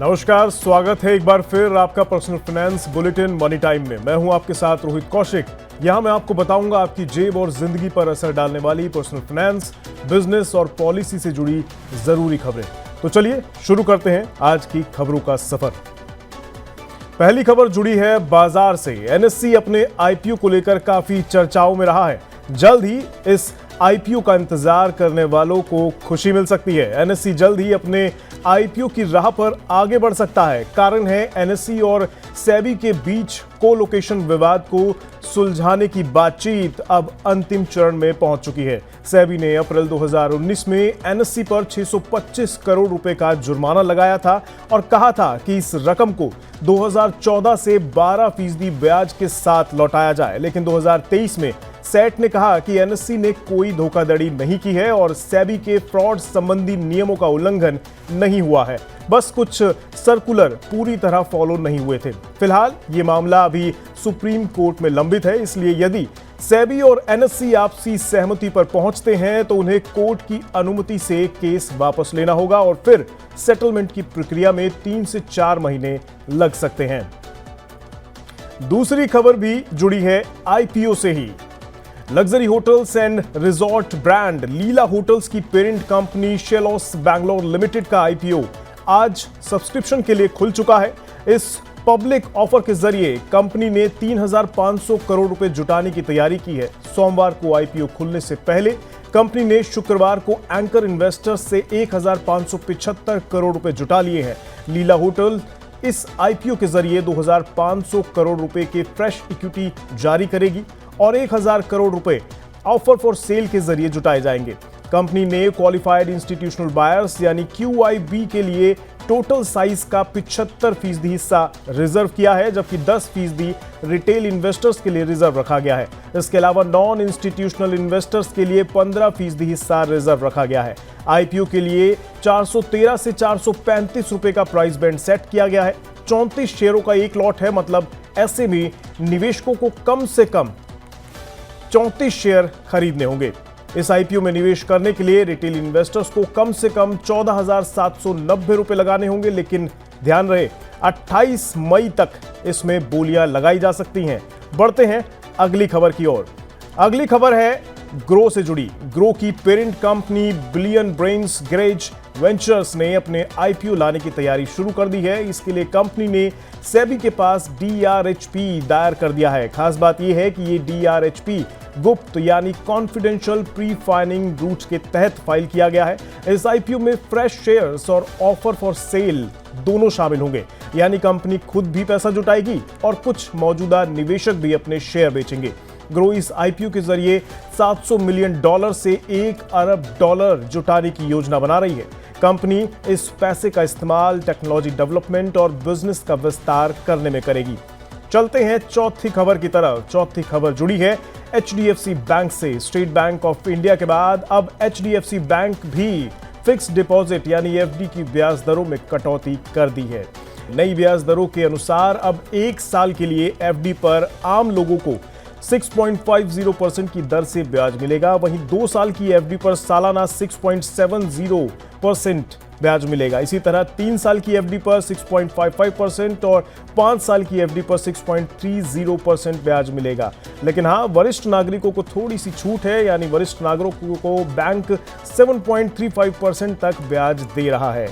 नमस्कार, स्वागत है एक बार फिर आपका personal finance bulletin money time में। मैं हूं आपके साथ रोहित कौशिक। यहां मैं आपको बताऊंगा आपकी जेब और जिंदगी पर असर डालने वाली पर्सनल फाइनेंस, बिजनेस और पॉलिसी से जुड़ी जरूरी खबरें। तो चलिए शुरू करते हैं आज की खबरों का सफर। पहली खबर जुड़ी है बाजार से। एनएससी अपने आईपीओ को लेकर काफी चर्चाओं में रहा है। जल्द ही इस आईपीओ का इंतजार करने वालों को खुशी मिल सकती है। एनएससी जल्द ही अपने आईपीओ की राह पर आगे बढ़ सकता है। कारण है एनएससी और सेबी के बीच कोलोकेशन विवाद को सुलझाने की बातचीत अब अंतिम चरण में पहुंच चुकी है। सेबी ने अप्रैल 2019 में एनएससी पर 625 करोड़ रुपए का जुर्माना लगाया था और कहा था कि इस रकम को 2014 से 12% ब्याज के साथ लौटाया जाए। लेकिन 2023 में सेट ने कहा कि एनएससी ने कोई धोखाधड़ी नहीं की है और सेबी के फ्रॉड संबंधी नियमों का उल्लंघन नहीं हुआ है, बस कुछ सर्कुलर पूरी तरह फॉलो नहीं हुए थे। फिलहाल ये मामला अभी सुप्रीम कोर्ट में लंबित है, इसलिए यदि सेबी और एनएससी आपसी सहमति पर पहुंचते हैं तो उन्हें कोर्ट की अनुमति से केस वापस लेना होगा और फिर सेटलमेंट की प्रक्रिया में 3 से 4 महीने लग सकते हैं। दूसरी खबर भी जुड़ी है आईपीओ से ही। Luxury hotels and resort brand Leela hotels की parent company Schloss Bangalore limited का आईपीओ आज सब्सक्रिप्शन के लिए खुल चुका है। इस पब्लिक ऑफर के जरिए कंपनी ने 3,500 करोड़ रुपए जुटाने की तैयारी की है। सोमवार को आईपीओ खुलने से पहले कंपनी ने शुक्रवार को एंकर इन्वेस्टर्स से 1,575 करोड़ रुपए जुटा लिए हैं। लीला होटल इस आईपीओ के जरिए 2,500 करोड़ रुपए के फ्रेश इक्विटी जारी करेगी और 1,000 करोड़ रुपए ऑफर फॉर सेल के जरिए जुटाए जाएंगे। कंपनी ने क्वालिफाइड इंस्टीट्यूशनल बायर्स यानी QIB के लिए टोटल साइज का 75% हिस्सा रिजर्व किया है, जबकि 10% रिटेल इन्वेस्टर्स के लिए रिजर्व रखा गया है। इसके अलावा नॉन इंस्टीट्यूशनल इन्वेस्टर्स के लिए 15% हिस्सा रिजर्व रखा गया है। आईपीओ के लिए 413 से 435 रुपए का प्राइस बैंड सेट किया गया है। 34 शेयरों का एक लॉट है, मतलब ऐसे में निवेशकों को कम से कम 34 शेयर खरीदने होंगे। इस आईपीओ में निवेश करने के लिए रिटेल इन्वेस्टर्स को कम से कम 14,790 रुपए लगाने होंगे, लेकिन ध्यान रहे 28 मई तक इसमें बोलियां लगाई जा सकती हैं। बढ़ते हैं अगली खबर की ओर। अगली खबर है ग्रो से जुड़ी। ग्रो की parent company billion brains garage ventures ने अपने आईपीओ लाने की तैयारी शुरू कर दी है। इसके लिए कंपनी ने सेबी के पास DRHP दायर कर दिया है। खास बात यह है कि ये DRHP गुप्त यानी कॉन्फिडेंशियल प्री फाइलिंग रूट के तहत फाइल किया गया है। इस आईपीओ में फ्रेश शेयर्स और ऑफर फॉर सेल दोनों शामिल होंगे, यानी कंपनी खुद भी पैसा जुटाएगी और कुछ मौजूदा निवेशक भी अपने शेयर बेचेंगे। ग्रो इस आईपीओ के जरिए $700 मिलियन से $1 अरब जुटाने की योजना बना रही है। कंपनी इस पैसे का इस्तेमाल टेक्नोलॉजी डेवलपमेंट और बिजनेस का विस्तार करने में करेगी। चलते हैं चौथी खबर की तरफ। चौथी खबर जुड़ी है HDFC बैंक से। स्टेट बैंक ऑफ इंडिया के बाद अब HDFC बैंक भी फिक्स डिपॉजिट यानी FD की ब्याज दरों में कटौती कर दी है। नई ब्याज दरों के अनुसार अब 1 साल के लिए FD पर आम लोगों को 6.50% की दर से ब्याज मिलेगा, वहीं 2 साल की FD पर सालाना 6.70% ब्याज मिलेगा। इसी तरह 3 साल की FD पर 6.55% और 5 साल की FD पर 6.30% ब्याज मिलेगा। लेकिन हाँ, वरिष्ठ नागरिकों को थोड़ी सी छूट है, यानी वरिष्ठ नागरिकों को बैंक 7.35% तक ब्याज दे रहा है।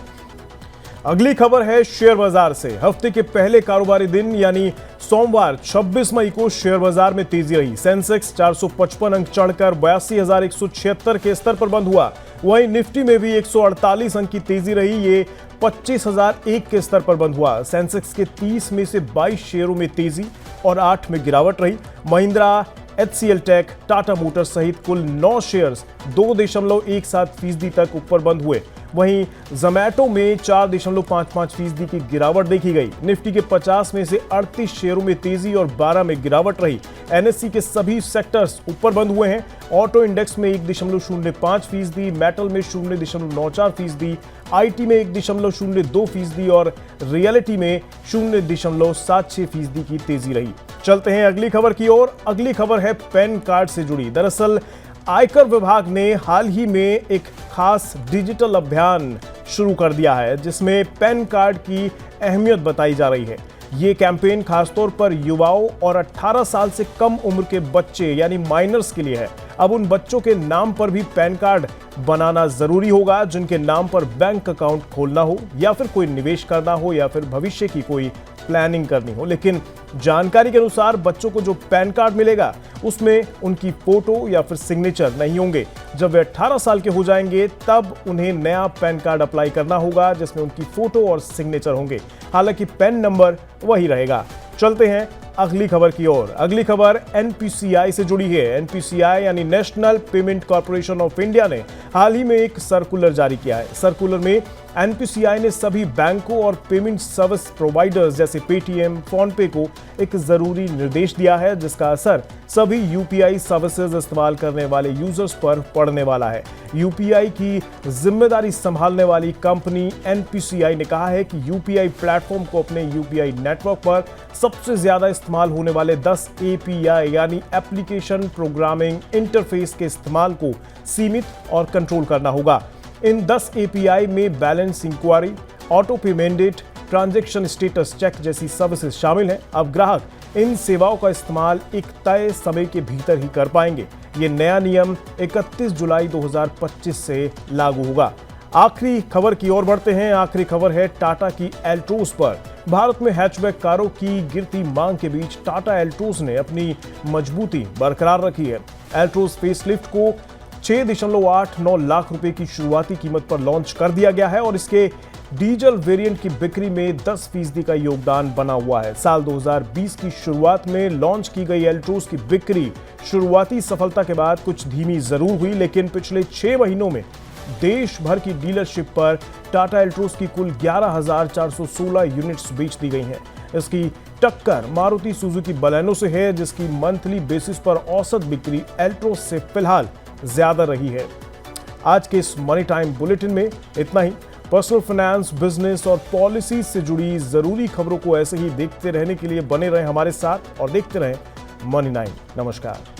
अगली खबर है शेयर बाजार से। हफ्ते के पहले कारोबारी दिन यानी सोमवार 26 मई को शेयर बाजार में तेजी रही। सेंसेक्स 455 अंक चढ़कर 82,176 के स्तर पर बंद हुआ। वहीं निफ्टी में भी 148 अंक की तेजी रही, ये 25,001 के स्तर पर बंद हुआ। सेंसेक्स के 30 में से 22 शेयरों में तेजी और 8 में गिरावट रही। Mahindra, HCL tech, Tata motors सहित कुल 9 शेयर्स 2.17% तक ऊपर बंद हुए। वहीं जोमैटो में 4.55% की गिरावट देखी गई। निफ्टी के 50 में से 38 शेयरों में तेजी और 12 में गिरावट रही। एनएससी के सभी सेक्टर्स ऊपर बंद हुए हैं। ऑटो इंडेक्स में 1.05%, मेटल में 0.94%, आईटी में 1.02% और रियलिटी में 0.76% की तेजी रही। चलते हैं अगली खबर की ओर। अगली खबर है पैन कार्ड से जुड़ी। दरअसल आयकर विभाग ने हाल ही में एक खास डिजिटल अभियान शुरू कर दिया है, जिसमें पैन कार्ड की अहमियत बताई जा रही है। ये कैंपेन खासतौर पर युवाओं और 18 साल से कम उम्र के बच्चे यानी माइनर्स के लिए है। अब उन बच्चों के नाम पर भी पैन कार्ड बनाना जरूरी होगा, जिनके नाम पर बैंक अकाउंट खोलना हो या फिर कोई निवेश करना हो या फिर भविष्य की कोई प्लानिंग करनी हो। लेकिन जानकारी के अनुसार बच्चों को जो पैन कार्ड मिलेगा उसमें उनकी फोटो या फिर सिग्नेचर नहीं होंगे। जब वे 18 साल के हो जाएंगे तब उन्हें नया पैन कार्ड अप्लाई करना होगा, जिसमें उनकी फोटो और सिग्नेचर होंगे। हालांकि पैन नंबर वही रहेगा। चलते हैं अगली खबर की ओर। अगली खबर एनपीसीआई से जुड़ी है। एनपीसीआई यानी national payment corporation of India ने हाल ही में एक सर्कुलर जारी किया है। सर्कुलर में एनपीसीआई ने सभी बैंकों और पेमेंट सर्विस प्रोवाइडर्स जैसे पेटीएम, फोनपे को एक जरूरी निर्देश दिया है, जिसका असर सभी यूपीआई सर्विसेज इस्तेमाल करने वाले यूजर्स पर पड़ने वाला है। यूपीआई की जिम्मेदारी संभालने वाली कंपनी एनपीसीआई ने कहा है कि यूपीआई प्लेटफॉर्म को अपने यूपीआई नेटवर्क पर सबसे ज्यादा इस्तेमाल होने वाले 10 एपीआई यानी एप्लीकेशन प्रोग्रामिंग इंटरफेस के इस्तेमाल को सीमित और कंट्रोल करना होगा। इन 10 एपीआई में बैलेंस इंक्वायरी, ऑटो पे मैंडेट, ट्रांजैक्शन स्टेटस चेक जैसी सर्विसेज शामिल हैं। अब ग्राहक इन सेवाओं का इस्तेमाल एक तय समय के भीतर ही कर पाएंगे। ये नया नियम 31 जुलाई 2025 से लागू होगा। आखिरी खबर की ओर बढ़ते हैं। आखिरी खबर है टाटा की एल्ट्रोज पर। भारत में हैचबैक कारों की गिरती मांग के बीच टाटा एल्ट्रोज ने अपनी मजबूती बरकरार रखी है। एल्ट्रोज फेसलिफ्ट को 6.89 लाख रुपए की शुरुआती कीमत पर लॉन्च कर दिया गया है और इसके डीजल वेरिएंट की बिक्री में 10% का योगदान बना हुआ है। साल 2020 की शुरुआत में लॉन्च की गई एल्ट्रोज की बिक्री शुरुआती सफलता के बाद कुछ धीमी जरूर हुई, लेकिन पिछले 6 महीनों में देश भर की डीलरशिप पर टाटा एल्ट्रोज की कुल 11,416 यूनिट्स बेच दी गई हैं। इसकी टक्कर मारुति सुजुकी बलेनो से है, जिसकी मंथली बेसिस पर औसत बिक्री एल्ट्रोज से फिलहाल ज्यादा रही है। आज के इस मनी टाइम बुलेटिन में इतना ही। पर्सनल फाइनेंस, बिजनेस और पॉलिसी से जुड़ी जरूरी खबरों को ऐसे ही देखते रहने के लिए बने रहें हमारे साथ और देखते रहें मनी 9। नमस्कार।